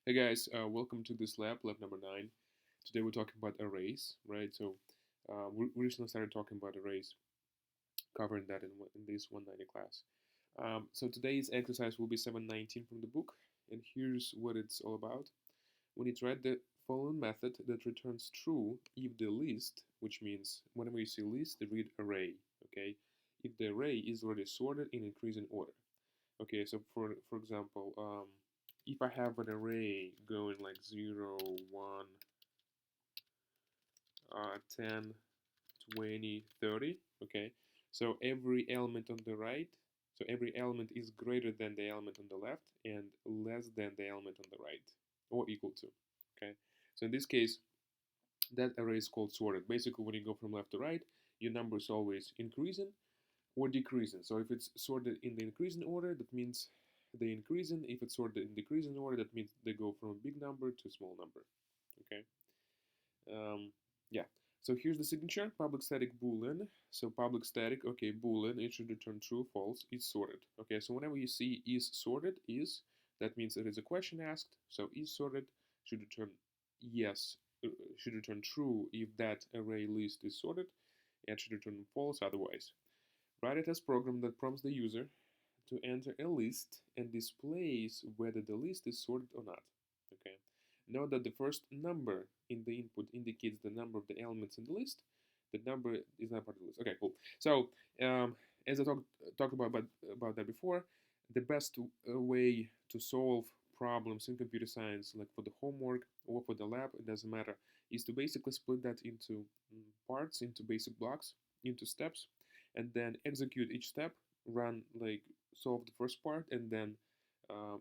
Hey guys, welcome to this lab number 9. Today we're talking about arrays, right? So we recently started talking about arrays, covering that in this 190 class. So today's exercise will be 719 from the book, and here's what it's all about. We need to write the following method that returns true if the list, which means whenever you see list, read array, okay? If the array is already sorted in increasing order. Okay, so for example, if I have an array going like 0, 1, 10, 20, 30, okay, so every element on the right, so every element is greater than the element on the left and less than the element on the right, or equal to, okay? So in this case, that array is called sorted. Basically, when you go from left to right, your number is always increasing or decreasing. So if it's sorted in the increasing order, that means they increasing. If it's sorted in decreasing order, that means they go from a big number to a small number. Okay. Yeah. So here's the signature, public static boolean. So public static, okay, boolean, it should return true, false, is sorted. Okay, so whenever you see is sorted, that means there is a question asked. So is sorted should return yes, should return true if that array list is sorted, and should return false otherwise. Write a test program that prompts the user to enter a list and displays whether the list is sorted or not. Okay. Note that the first number in the input indicates the number of the elements in the list. The number is not part of the list. Okay, cool. So as I talked about that before, the best way to solve problems in computer science, like for the homework or for the lab, it doesn't matter, is to basically split that into parts, into basic blocks, into steps, and then execute each step, run like solve the first part, and then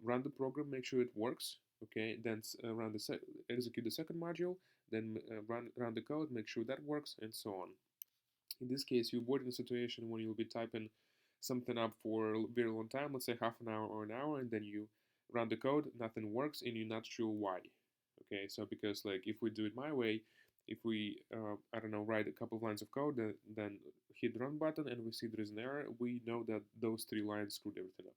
run the program, make sure it works. Okay, then execute the second module, then run the code, make sure that works, and so on. In this case, you avoid a situation when you'll be typing something up for a very long time, let's say half an hour or an hour, and then you run the code, nothing works, and you're not sure why. Okay, so because like if we do it my way, if we I don't know, write a couple of lines of code, then hit the run button, and we see there is an error, we know that those 3 lines screwed everything up.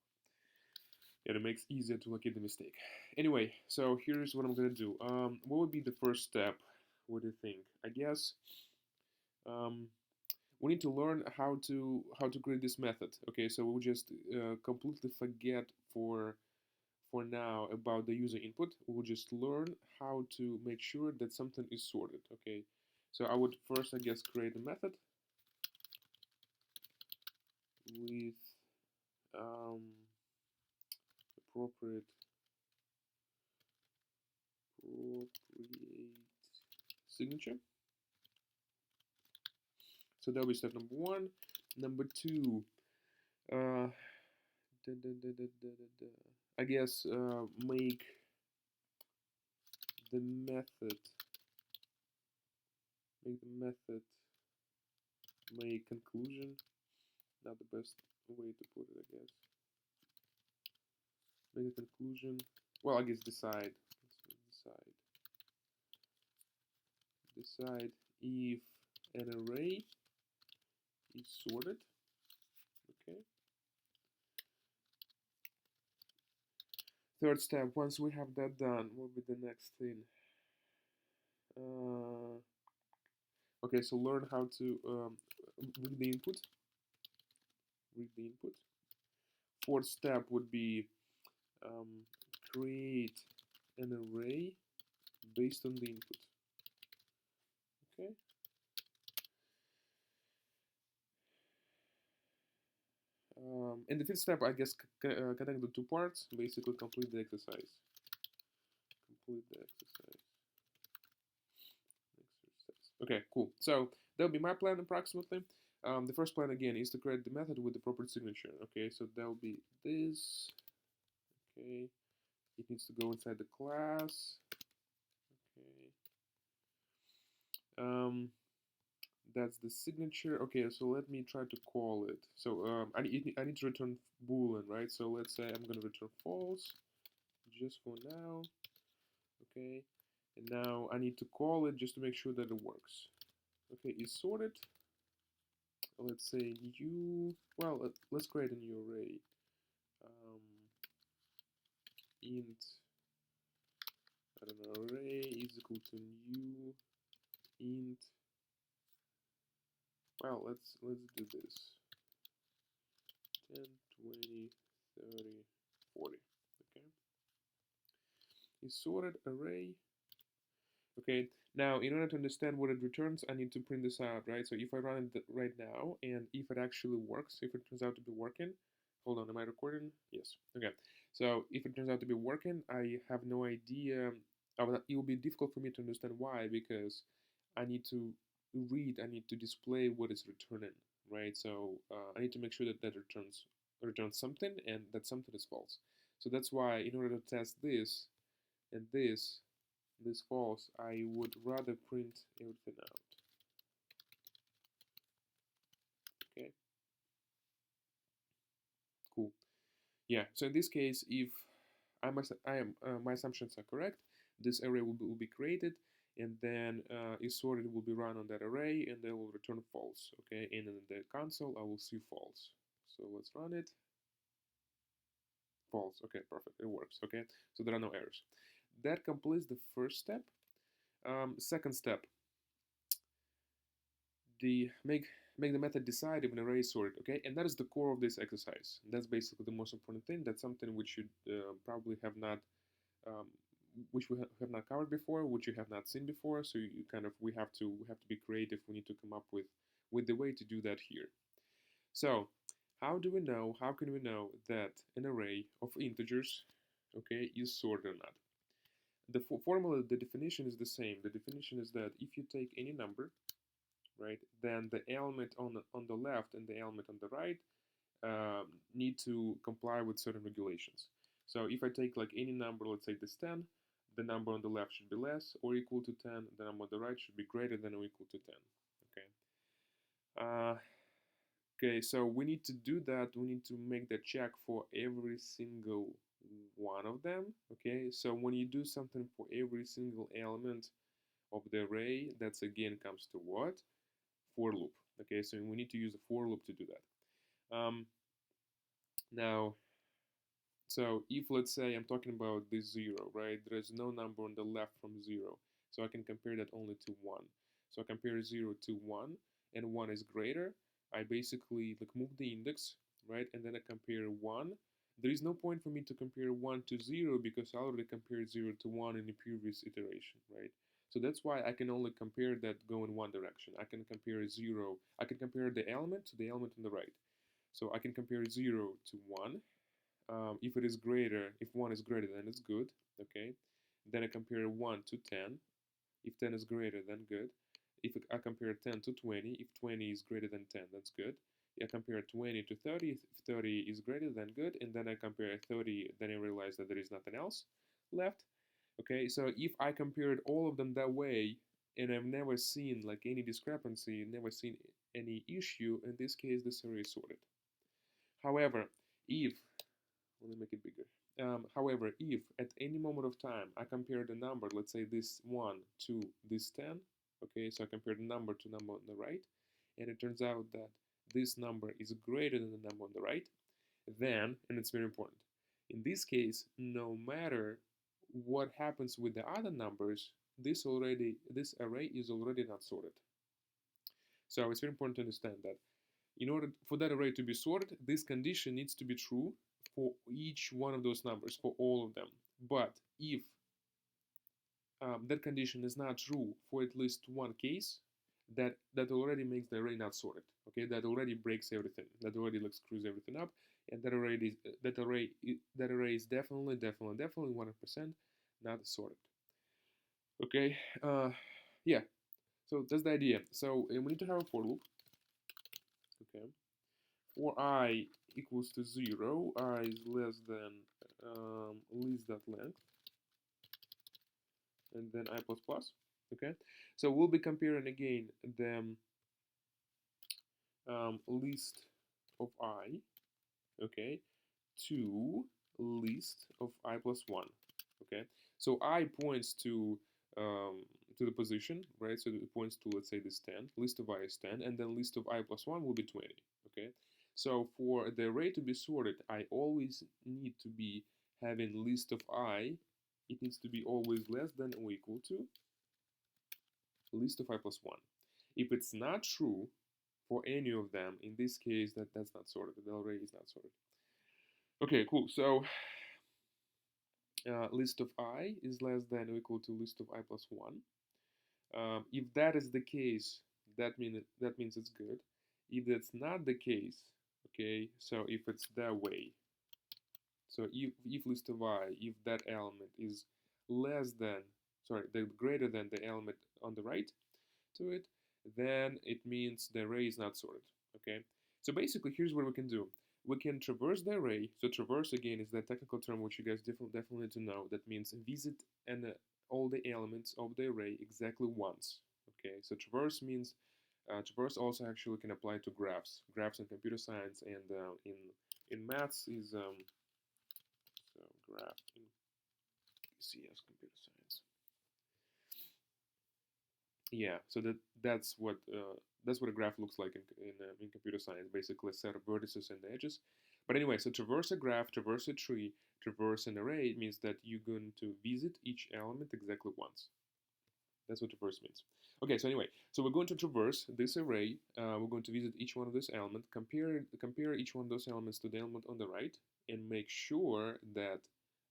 And it makes it easier to locate the mistake. Anyway, so here's what I'm gonna do. What would be the first step? What do you think? I guess um, we need to learn how to create this method. Okay, so we'll just completely forget for now about the user input. We'll just learn how to make sure that something is sorted. Okay, so I would first, I guess, create a method with um, appropriate signature. So that'll be step number 1. Number 2, uh, I guess make the method make conclusion. Not the best way to put it, I guess. Make a conclusion. Well, I guess decide if an array is sorted. Okay. Third step, once we have that done, what will be the next thing? Okay, so learn how to read the input. Fourth step would be create an array based on the input. Okay. And the fifth step, I guess, connect the 2 parts, basically complete the exercise. Okay, cool. So that'll be my plan approximately. The first plan again is to create the method with the proper signature. Okay, so that'll be this. Okay, it needs to go inside the class. Okay. That's the signature. Okay, so let me try to call it. So I need to return boolean, right? So let's say I'm gonna return false, just for now. Okay, and now I need to call it just to make sure that it works. Okay, is sorted. Let's say well, let's create a new array. Int I don't know, array is equal to new int. Well, let's do this. 10, 20, 30, 40. Okay. Is sorted array. Okay. Now, in order to understand what it returns, I need to print this out, right? So if I run it right now, and if it actually works, if it turns out to be working, hold on, am I recording? Yes. Okay. So if it turns out to be working, I have no idea. It will be difficult for me to understand why, because I need to read, I need to display what is returning, right? So I need to make sure that that returns something, and that something is false. So that's why, in order to test this and this false, I would rather print everything out. Okay. Cool. Yeah. So in this case, if my assumptions are correct, this array will be created, and then is sorted will be run on that array, and they will return false. Okay. And in the console, I will see false. So let's run it. False. Okay. Perfect. It works. Okay. So there are no errors. That completes the first step. Second step, the make the method decide if an array is sorted, okay? And that is the core of this exercise. That's basically the most important thing. That's something which you probably have not, which we have not covered before, which you have not seen before. So you kind of we have to be creative. We need to come up with the way to do that here. So how do we know? How can we know that an array of integers, okay, is sorted or not? The formula, the definition is the same. The definition is that if you take any number, right, then the element on the left and the element on the right need to comply with certain regulations. So if I take like any number, let's say this 10, the number on the left should be less or equal to 10. The number on the right should be greater than or equal to 10. Okay. Okay, so we need to do that. We need to make the check for every single one of them. Okay, so when you do something for every single element of the array, that's again comes to what? For loop. Okay, so we need to use a for loop to do that. Now, so if let's say I'm talking about this 0, right? There is no number on the left from 0, so I can compare that only to 1. So I compare 0 to 1, and 1 is greater. I basically like move the index, right? And then I compare 1. There is no point for me to compare 1 to 0 because I already compared 0 to 1 in the previous iteration, right? So that's why I can only compare that go in one direction. I can compare 0. I can compare the element to the element on the right. So I can compare 0 to 1. If it is greater, if 1 is greater, then it's good, okay? Then I compare 1 to 10. If 10 is greater, then good. If I compare 10 to 20, if 20 is greater than 10, that's good. I compare 20 to 30, if 30 is greater than good, and then I compare 30, then I realize that there is nothing else left. Okay, so if I compared all of them that way, and I've never seen like any discrepancy, never seen any issue, in this case, this array is sorted. However, if let me make it bigger. However, if at any moment of time I compare the number, let's say this 1 to this 10, okay, so I compare the number to number on the right, and it turns out that this number is greater than the number on the right, then, and it's very important, in this case, no matter what happens with the other numbers, this array is already not sorted. So it's very important to understand that in order for that array to be sorted, this condition needs to be true for each one of those numbers, for all of them. But if that condition is not true for at least one case, that already makes the array not sorted. Okay, that already breaks everything. That already like screws everything up, and that array is definitely 100% not sorted. Okay, yeah. So that's the idea. So we need to have a for loop. Okay. For I equals to 0, I is less than list.length, and then I plus plus. Okay, so we'll be comparing again the list of I, okay, to list of I plus 1. Okay, so I points to the position, right? So it points to, let's say, this 10. List of I is 10, and then list of I plus 1 will be 20. Okay, so for the array to be sorted, I always need to be having list of I it needs to be always less than or equal to list of I plus 1. If it's not true for any of them, in this case, that's not sorted. The array is not sorted. Okay, cool. So list of I is less than or equal to list of I plus 1. If that is the case, that means it's good. If that's not the case, okay, so if it's that way, so if list of I, if that element is less than, sorry, greater than the element on the right to it, then it means the array is not sorted, okay? So basically, here's what we can do. We can traverse the array. So traverse, again, is the technical term which you guys definitely need to know. That means visit all the elements of the array exactly once, okay? So traverse means, traverse also actually can apply to graphs. Graphs in computer science and in maths is, so graph in CS computer science. Yeah, so that's what a graph looks like in computer science. Basically, a set of vertices and the edges. But anyway, so traverse a graph, traverse a tree, traverse an array means that you're going to visit each element exactly once. That's what traverse means. Okay, so anyway, so we're going to traverse this array. We're going to visit each one of those elements, compare each one of those elements to the element on the right, and make sure that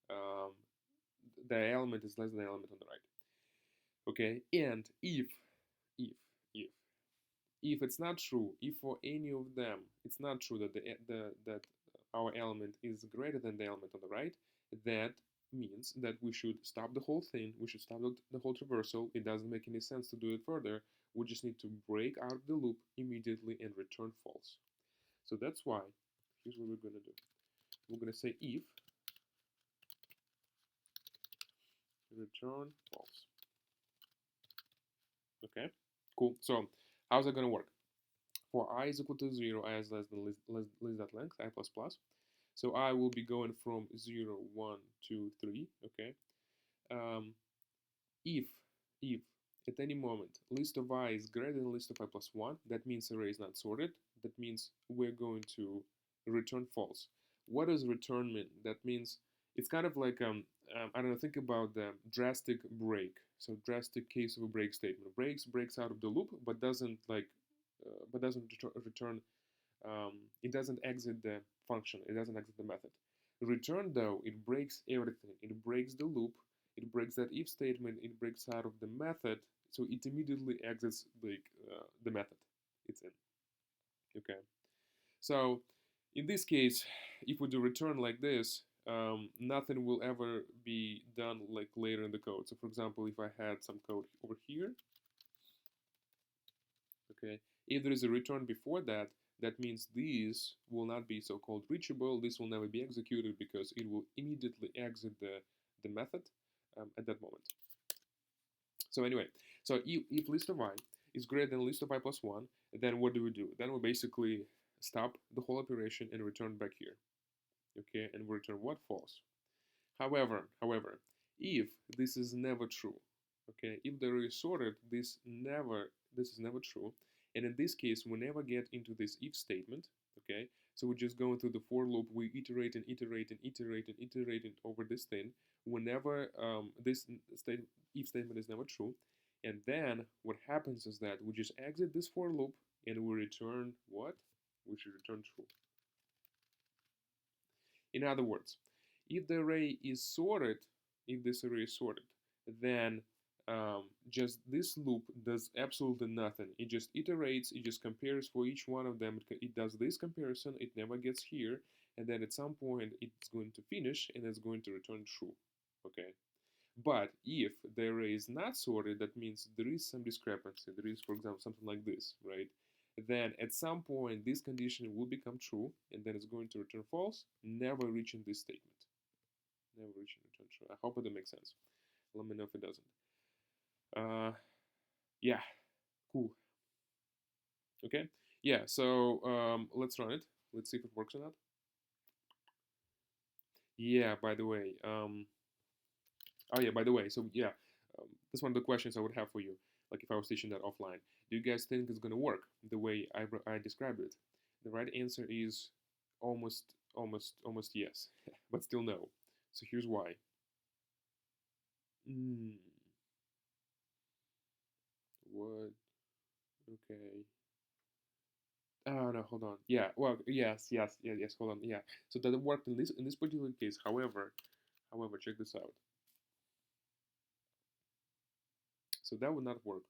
um, the element is less than the element on the right. Okay, and if if it's not true, if for any of them it's not true that that our element is greater than the element on the right, that means that we should stop the whole thing. We should stop the whole traversal. It doesn't make any sense to do it further. We just need to break out of the loop immediately and return false. So that's why, here's what we're going to do. We're going to say if return false. Okay, cool. So how's that going to work? For I is equal to 0, I is less than list length, I plus plus. So I will be going from 0, 1, 2, 3, okay? If at any moment list of I is greater than list of I plus 1, that means array is not sorted. That means we're going to return false. What does return mean? That means it's kind of like, I don't know, think about the drastic break. So drastic case of a break statement. Breaks out of the loop, but doesn't return, it doesn't exit the function, it doesn't exit the method. Return, though, it breaks everything. It breaks the loop, it breaks that if statement, it breaks out of the method, so it immediately exits the method it's in. Okay, so in this case, if we do return like this, nothing will ever be done like later in the code. So for example, if I had some code over here, okay, if there is a return before that, that means these will not be so-called reachable. This will never be executed because it will immediately exit the method at that moment. So anyway, so if list of I is greater than list of I plus 1, then what do? Then we basically stop the whole operation and return back here. Okay, and we return what? False. However, if this is never true, okay, if the array is sorted, this is never true. And in this case, we never get into this if statement, okay? So we're just going through the for loop, we iterate and iterate and iterate and iterate over this thing. Whenever this if statement is never true. And then what happens is that we just exit this for loop and we return what? We should return true. In other words, if the array is sorted, then just this loop does absolutely nothing. It just iterates, it just compares for each one of them. It does this comparison, it never gets here, and then at some point it's going to finish and it's going to return true. Okay. But if the array is not sorted, that means there is some discrepancy. There is, for example, something like this, right? Then at some point this condition will become true, and then it's going to return false, never reaching this statement. Never reaching return true. I hope it makes sense. Let me know if it doesn't. Yeah, cool. Okay, yeah, so let's run it. Let's see if it works or not. Yeah, by the way, oh yeah, by the way, so yeah, that's one of the questions I would have for you, like if I was teaching that offline. Do you guys think it's gonna work the way I described it? The right answer is almost yes, but still no. So here's why. Mm, what? Okay. Oh no, hold on. Yeah, well, yes. Hold on. Yeah. So that worked in this particular case. However, check this out. So that would not work.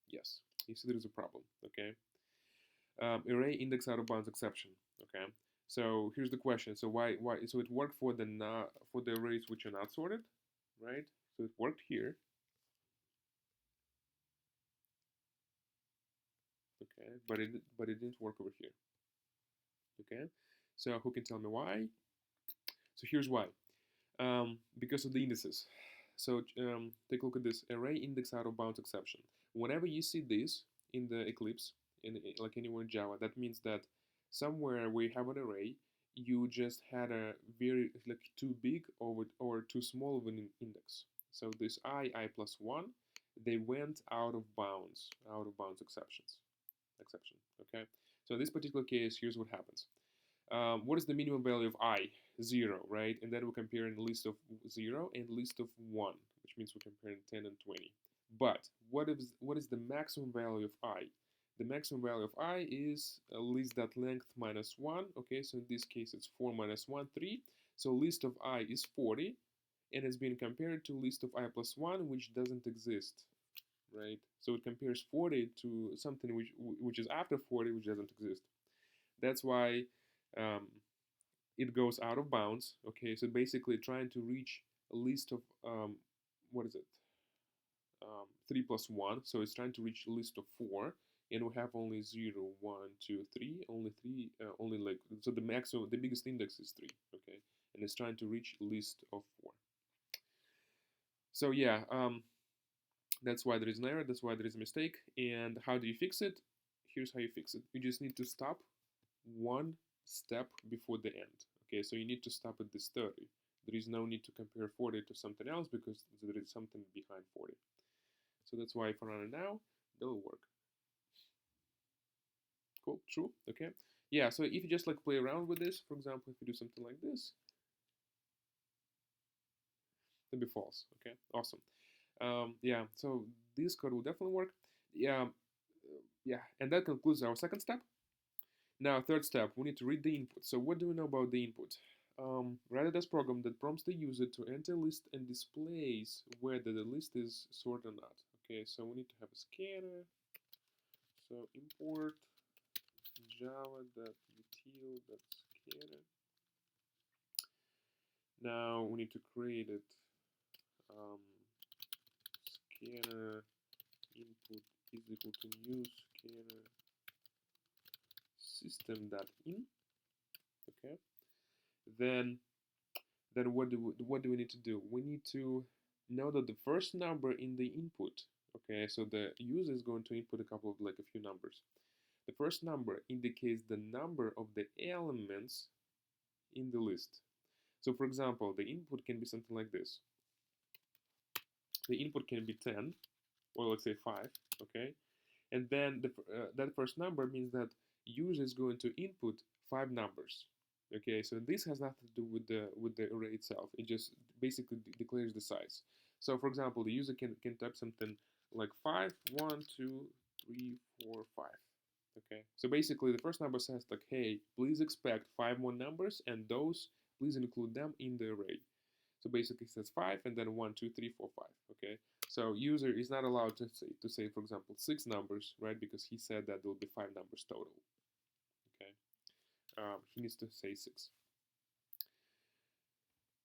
Yes. You see, there is a problem. Okay. Array index out of bounds exception. Okay. So here's the question. So why? So it worked for the not for the arrays which are not sorted, right? So it worked here. Okay, but it didn't work over here. Okay. So who can tell me why? So here's why. Because of the indices. So take a look at this array index out of bounds exception. Whenever you see this in the Eclipse, like anywhere in Java, that means that somewhere where you have an array, you just had a very like too big or too small of an index. So this I plus one, they went out of bounds exception. Okay. So in this particular case, here's what happens. What is the minimum value of I? 0, right? And then we're comparing list of 0 and list of 1, which means we're comparing 10 and 20. But what is the maximum value of I? The maximum value of I is list.length minus 1. Okay, so in this case it's 4 minus 1, 3. So list of I is 40, and it's being compared to list of I plus 1, which doesn't exist, right? So it compares 40 to something which is after 40, which doesn't exist. That's why um, it goes out of bounds. Okay, so basically trying to reach a list of what is it? 3 plus 1. So it's trying to reach a list of 4, and we have only 0, 1, 2, 3. Only 3. Only like so the maximum, the biggest index is 3. Okay, and it's trying to reach a list of 4. So yeah, that's why there is an error. That's why there is a mistake. And how do you fix it? Here's how you fix it. You just need to stop one step before the end. Okay, so you need to stop at this 30. There is no need to compare 40 to something else because there is something behind 40. So that's why if I run it now, that'll work. Cool, true, okay. Yeah, so if you just like play around with this, for example, if you do something like this, it'll be false, okay, awesome. Yeah, so this code will definitely work. Yeah, and that concludes our second step. Now, third step, we need to read the input. So what do we know about the input? Write a Random program that prompts the user to enter a list and displays whether the list is sorted or not. Okay, so we need to have a scanner. So import java.util.scanner. Now we need to create it. Scanner input is equal to new scanner system.in. Okay. Then what do we need to do? We need to know that the first number in the input, okay, so the user is going to input a couple of like a few numbers. The first number indicates the number of the elements in the list. So for example, the input can be something like this. The input can be 10, or let's say 5, okay? And then that first number means that user is going to input 5 numbers. Okay, so this has nothing to do with the array itself. It just basically declares the size. So for example, the user can type something like 5, 1, 2, 3, 4, 5. Okay, so basically the first number says like, hey, please expect 5 more numbers, and those please include them in the array. So basically it says 5 and then 1, 2, 3, 4, 5. Okay, so user is not allowed to say for example 6 numbers, right? Because he said that there will be 5 numbers total. Okay, he needs to say 6.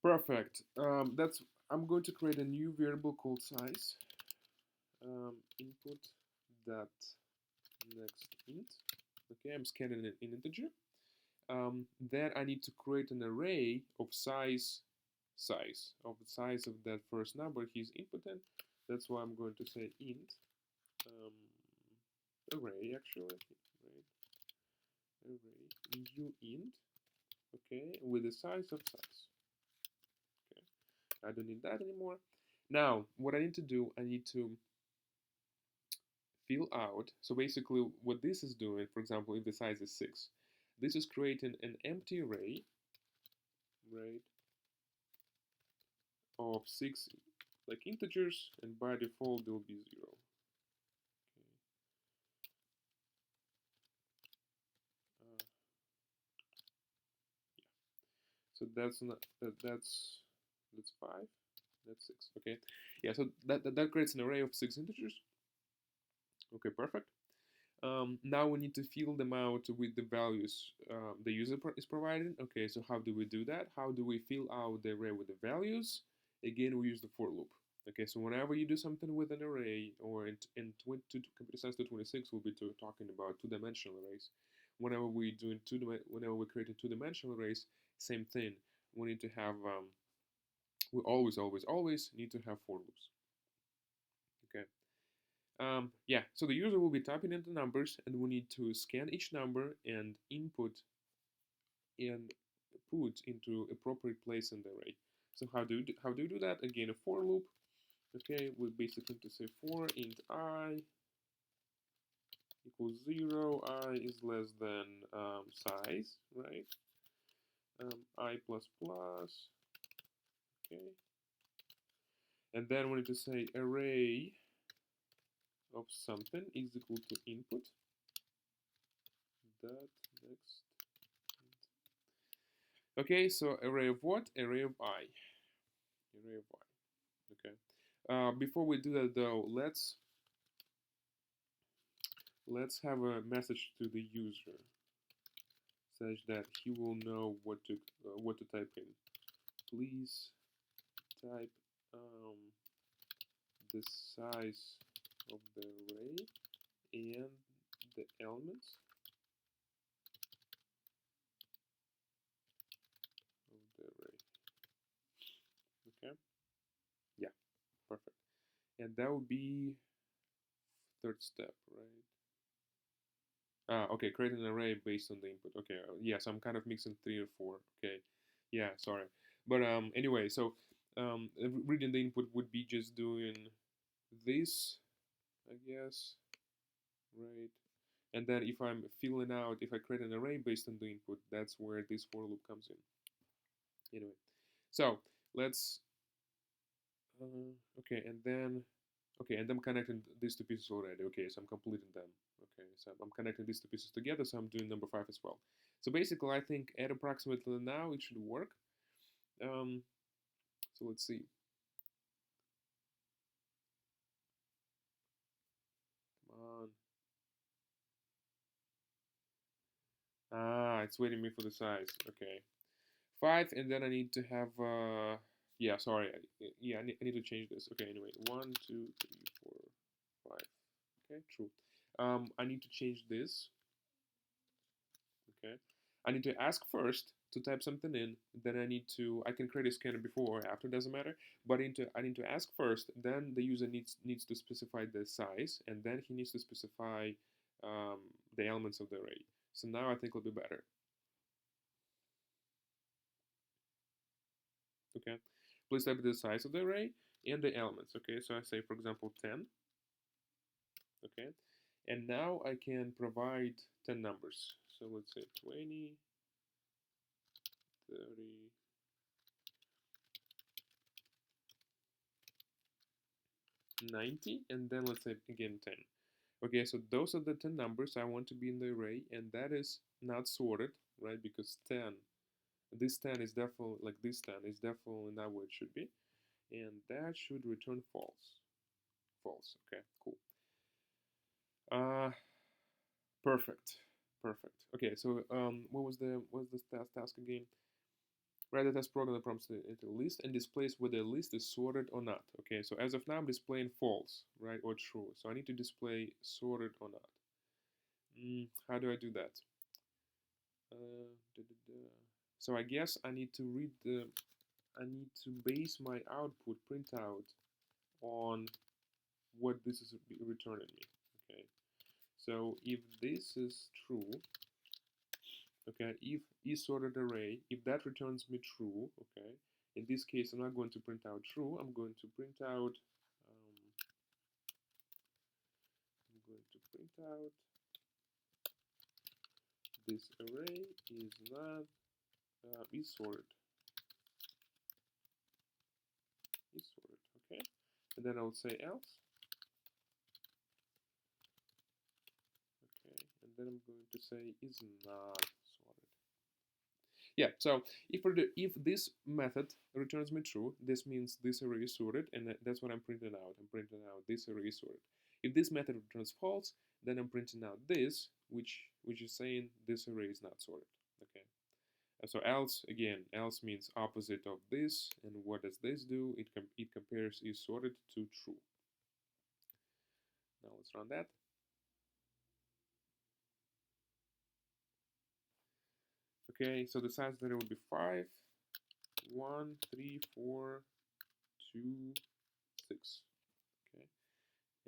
Perfect. I'm going to create a new variable called size. Input dot next int. Okay, I'm scanning an integer. Then I need to create an array of size of the size of that first number he's inputting. That's why I'm going to say int array actually, right? Array new int, okay, with the size of size. Okay, I don't need that anymore. Now, what I need to do, I need to fill out. So basically, what this is doing, for example, if the size is 6, this is creating an empty array, right? of 6 like integers, and by default there will be 0. Okay. So that's not that's 5. That's 6. Okay. Yeah. So that creates an array of 6 integers. Okay. Perfect. Now we need to fill them out with the values the user is providing. Okay, so how do we do that? How do we fill out the array with the values? Again, we use the for loop. Okay, so whenever you do something with an array, or in Computer Science 226, we'll be talking about two-dimensional arrays. Whenever we create a two-dimensional arrays, same thing. We need to have we always need to have for loops. Okay. Yeah, so the user will be typing in the numbers, and we need to scan each number and input and put into appropriate place in the array. So how do you do that? Again, a for loop. Okay, we basically to say for int I equals 0, I is less than size, right? I plus plus. Okay, and then we need to say array of something is equal to input dot next. Okay, so array of what? Array of I. Array of I. Okay. Before we do that though, let's have a message to the user such that he will know what to type in. Please type the size of the array and the elements of the array. Okay. Yeah. Perfect. And that would be third step, right? Okay, create an array based on the input. Okay, yes, I'm kind of mixing 3 or 4. Okay, yeah, sorry. But anyway, so reading the input would be just doing this, I guess, right? And then if I'm filling out, if I create an array based on the input, that's where this for loop comes in. Anyway, so let's, okay, and then, okay, and I'm connecting these two pieces already. Okay, so I'm completing them. Okay, so I'm connecting these two pieces together, so I'm doing number 5 as well. So basically, I think at approximately now it should work. So let's see. Come on. Ah, it's waiting me for the size. Okay. 5, and then I need to have, yeah, sorry. Yeah, I need to change this. Okay, anyway. 1, 2, 3, 4, 5. Okay, true. I need to change this. Okay. I need to ask first to type something in, then I can create a scanner before or after, doesn't matter, but I need to ask first, then the user needs to specify the size, and then he needs to specify the elements of the array. So now I think it'll be better. Okay, please type the size of the array and the elements. Okay, so I say, for example, 10. Okay, and now I can provide 10 numbers. So let's say 20, 30, 90, and then let's say again 10. Okay, so those are the 10 numbers I want to be in the array, and that is not sorted, right? Because 10, this 10 is definitely, like this 10 is definitely not where it should be, and that should return false. False. Okay, cool. Perfect. Perfect. Okay, so what was the task again? Write the test program that prompts into a list and displays whether the list is sorted or not. Okay, so as of now I'm displaying false, right, or true. So I need to display sorted or not. How do I do that? So I guess I need to base my output printout on what this is returning me. Okay, so if this is true, okay, if is-sorted array, if that returns me true, okay, in this case I'm not going to print out true, I'm going to print out this array is not is sorted. then I would say else. Okay, and then I'm going to say is not sorted. Yeah, so if this method returns me true, this means this array is sorted, and that's what I'm printing out. I'm printing out this array is sorted. If this method returns false, then I'm printing out this, which is saying this array is not sorted. Okay. So else, again, else means opposite of this, and what does this do? It compares is sorted to true. Now let's run that. Okay, so the size that it would be 5, 1, 3, 4, 2, 6. Okay,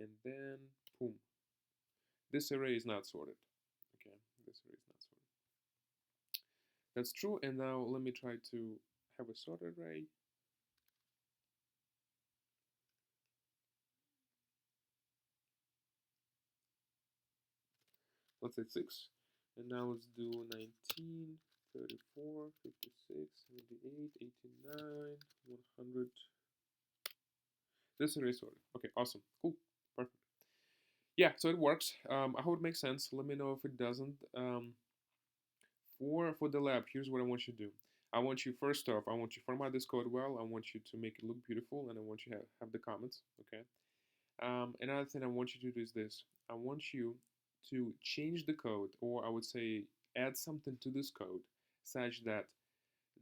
and then boom. This array is not sorted. Okay, this array is not sorted. That's true, and now let me try to have a sorted array. Let's say 6, and now let's do 19, 34, 56, 78, 89, 100. This array is sorted. Okay, awesome, cool, perfect. Yeah, so it works. I hope it makes sense. Let me know if it doesn't. For the lab, here's what I want you to do. I want you, first off, I want you to format this code well. I want you to make it look beautiful, and I want you to have the comments, okay? Another thing I want you to do is this. I want you to change the code, or I would say add something to this code such that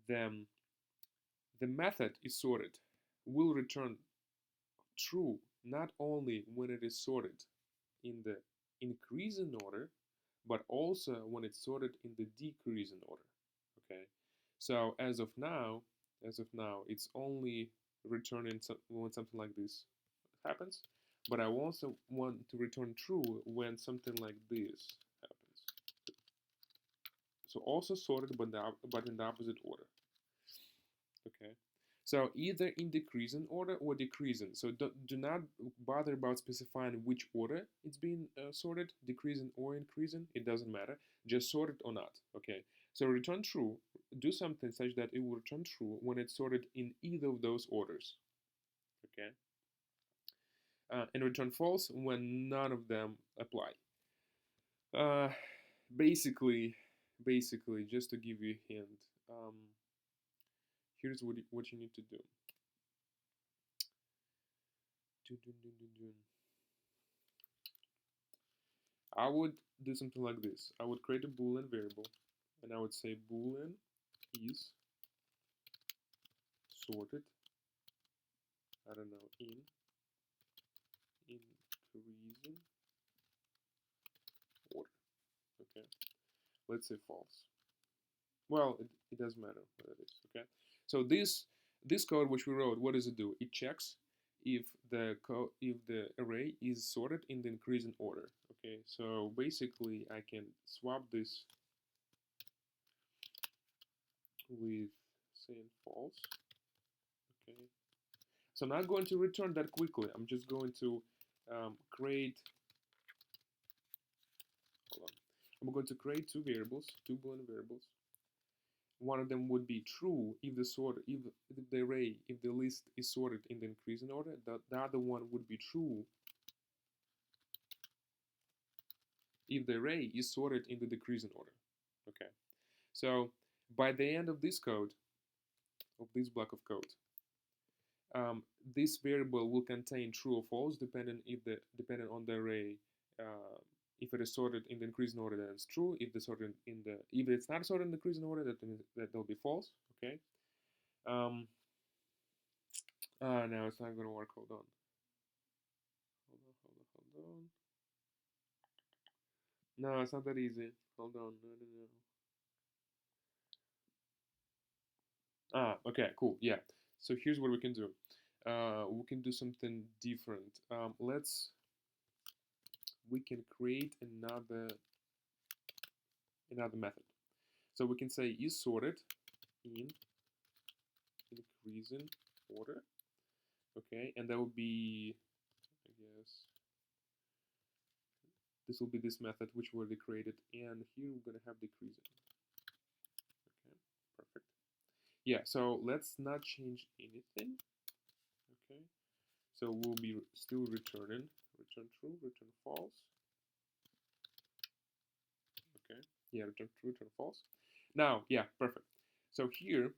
the method is sorted will return true not only when it is sorted in the increasing order, but also when it's sorted in the decreasing order. Okay, so as of now, it's only returning when something like this happens. But I also want to return true when something like this happens. So also sorted, but in the opposite order. Okay. So either in decreasing order or decreasing. So do not bother about specifying which order it's being sorted, decreasing or increasing. It doesn't matter. Just sorted or not. Okay. So return true. Do something such that it will return true when it's sorted in either of those orders. Okay. And return false when none of them apply. Basically, just to give you a hint, here's what you need to do. I would do something like this. I would create a Boolean variable, and I would say Boolean is sorted, I don't know, in increasing order. Okay, let's say false. Well, it doesn't matter what it is. Okay, so this code which we wrote, what does it do? It checks if the array is sorted in the increasing order. Okay, so basically I can swap this with saying false. Okay, so I'm not going to return that quickly. I'm just going to create. Hold on. I'm going to create two Boolean variables. One of them would be true if the list is sorted in the increasing order. The other one would be true if the array is sorted in the decreasing order. Okay, so by the end of this code, of this block of code, this variable will contain true or false depending on the array. If it is sorted in the increasing order, then it's true. If it's not sorted in the decreasing order, that will be false. Okay. No, it's not going to work. Hold on. No, it's not that easy. Hold on. No. Okay, cool. Yeah. So here's what we can do. We can do something different. We can create another method. So we can say is sorted in increasing order. Okay, and that will be, I guess, this will be this method which we already created, and here we're gonna have decreasing. Okay, perfect. Yeah, so let's not change anything. Okay, So we'll be still returning return true, return false. Okay, yeah, return true, return false. Now, yeah, perfect. So here,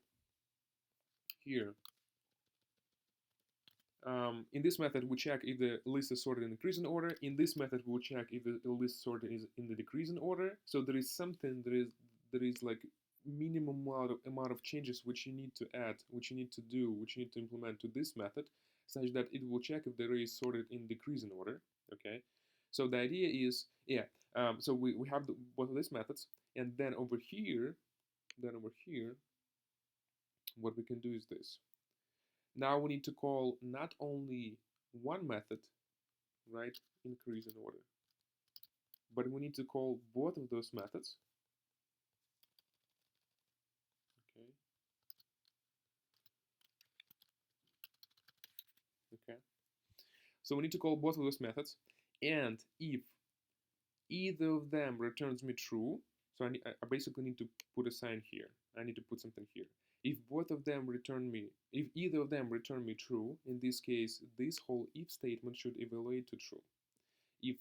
in this method, we check if the list is sorted in increasing order. In this method, we'll check if the list sorted is in the decreasing order. So there is something, there is like minimum amount of changes which you need to add, which you need to do, which you need to implement to this method, such that it will check if the array is sorted in decreasing order. Okay. So the idea is, yeah. So we have both of these methods, and then over here, what we can do is this. Now we need to call not only one method, right, increase in order, but we need to call both of those methods. Okay. Okay. So we need to call both of those methods, and if either of them returns me true, so I basically need to put a sign here. I need to put something here. If both of them return me, if either of them return me true, in this case, this whole if statement should evaluate to true. If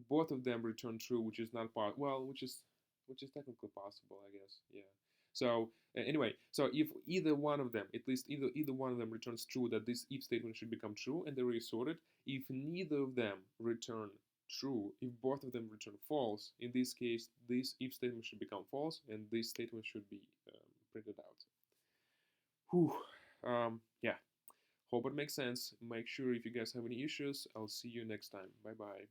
both of them return true, which is not part, well, which is technically possible, I guess. Yeah. So anyway, so if either one of them, at least either one of them returns true, that this if statement should become true and the array is sorted. If neither of them return true, if both of them return false, in this case, this if statement should become false and this statement should be printed out. Whew. Yeah. Hope it makes sense. Make sure if you guys have any issues, I'll see you next time. Bye bye.